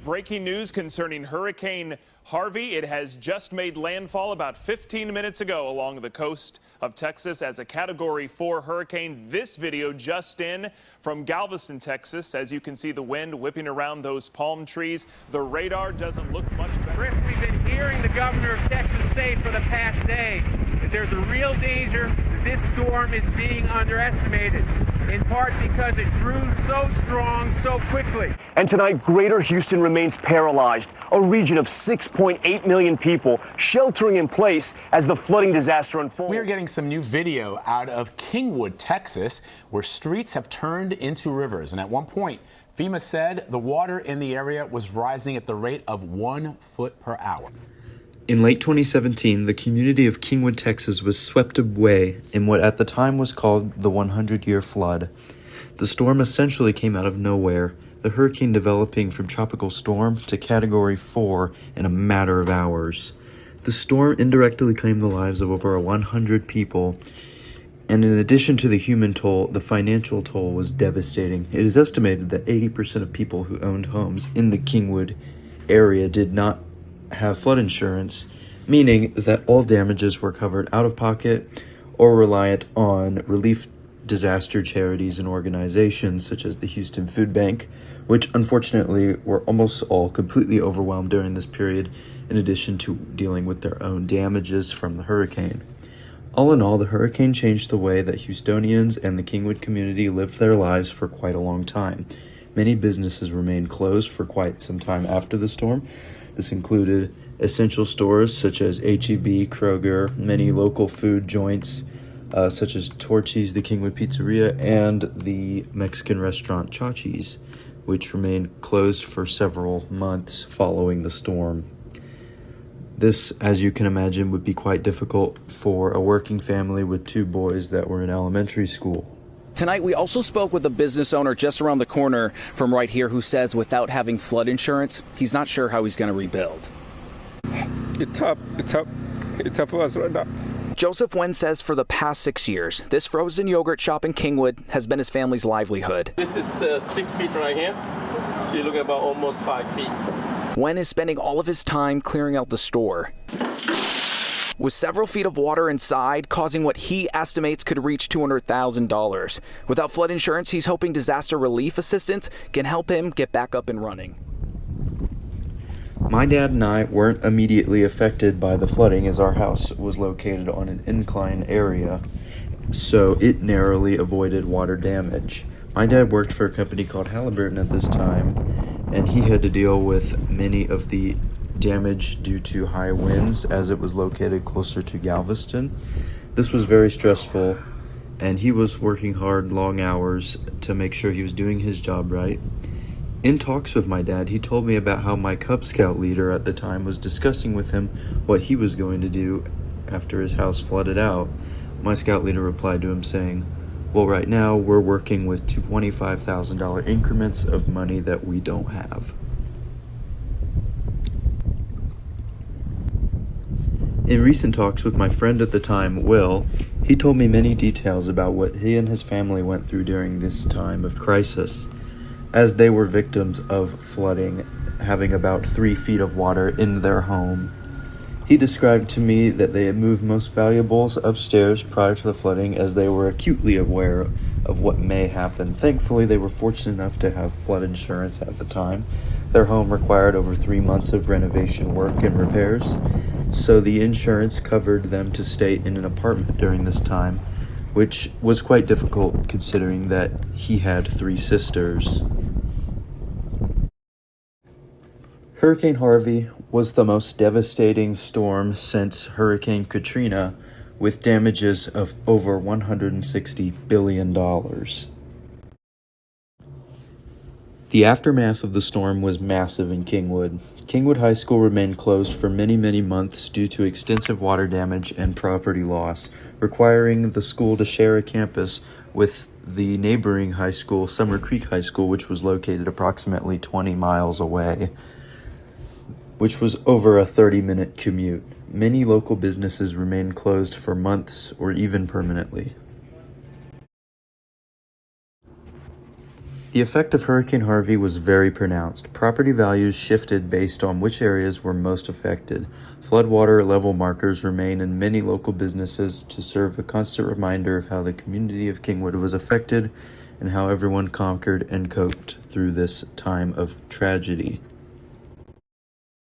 breaking news concerning Hurricane Harvey. It has just made landfall about 15 minutes ago along the coast of Texas as a Category 4 hurricane. This video just in from Galveston, Texas. As you can see, the wind whipping around those palm trees. The radar doesn't look much better. Chris, we've been hearing the governor of Texas say for the past day that there's a real danger that this storm is being underestimated, in part because it grew so strong so quickly. And tonight, Greater Houston remains paralyzed, a region of 6.8 million people sheltering in place as the flooding disaster unfolds. We are getting some new video out of Kingwood, Texas, where streets have turned into rivers. And at one point, FEMA said the water in the area was rising at the rate of 1 foot per hour. In late 2017, the community of Kingwood, Texas was swept away in what at the time was called the 100-year flood. The storm essentially came out of nowhere, the hurricane developing from tropical storm to Category 4 in a matter of hours. The storm indirectly claimed the lives of over 100 people, and in addition to the human toll, the financial toll was devastating. It is estimated that 80% of people who owned homes in the Kingwood area did not have flood insurance, meaning that all damages were covered out of pocket or reliant on relief disaster charities and organizations such as the Houston Food Bank, which unfortunately were almost all completely overwhelmed during this period, in addition to dealing with their own damages from the hurricane. All in all, the hurricane changed the way that Houstonians and the Kingwood community lived their lives for quite a long time. Many businesses remained closed for quite some time after the storm. This included essential stores such as H-E-B, Kroger, many local food joints such as Torchy's, the Kingwood Pizzeria, and the Mexican restaurant Chachi's, which remained closed for several months following the storm. This, as you can imagine, would be quite difficult for a working family with 2 boys that were in elementary school. Tonight, we also spoke with a business owner just around the corner from right here who says without having flood insurance, he's not sure how he's going to rebuild. It's tough for us right now. Joseph Wen says for the past 6 years, this frozen yogurt shop in Kingwood has been his family's livelihood. This is 6 feet right here, so you're looking at about almost 5 feet. Wen is spending all of his time clearing out the store, with several feet of water inside, causing what he estimates could reach $200,000. Without flood insurance, he's hoping disaster relief assistance can help him get back up and running. My dad and I weren't immediately affected by the flooding as our house was located on an incline area, so it narrowly avoided water damage. My dad worked for a company called Halliburton at this time, and he had to deal with many of the damage due to high winds as it was located closer to Galveston. This was very stressful, and he was working hard, long hours to make sure he was doing his job right. In talks with my dad, he told me about how my Cub Scout leader at the time was discussing with him what he was going to do after his house flooded out. My Scout leader replied to him saying, "Well, right now we're working with $25,000 increments of money that we don't have." In recent talks with my friend at the time, Will, he told me many details about what he and his family went through during this time of crisis, as they were victims of flooding, having about 3 feet of water in their home. He described to me that they had moved most valuables upstairs prior to the flooding as they were acutely aware of what may happen. Thankfully, they were fortunate enough to have flood insurance at the time. Their home required over 3 months of renovation work and repairs, so the insurance covered them to stay in an apartment during this time, which was quite difficult considering that he had 3 sisters. Hurricane Harvey was the most devastating storm since Hurricane Katrina, with damages of over $160 billion. The aftermath of the storm was massive in Kingwood. Kingwood High School remained closed for many months due to extensive water damage and property loss, requiring the school to share a campus with the neighboring high school, Summer Creek High School, which was located approximately 20 miles away, which was over a 30-minute commute. Many local businesses remained closed for months or even permanently. The effect of Hurricane Harvey was very pronounced. Property values shifted based on which areas were most affected. Floodwater level markers remain in many local businesses to serve a constant reminder of how the community of Kingwood was affected and how everyone conquered and coped through this time of tragedy.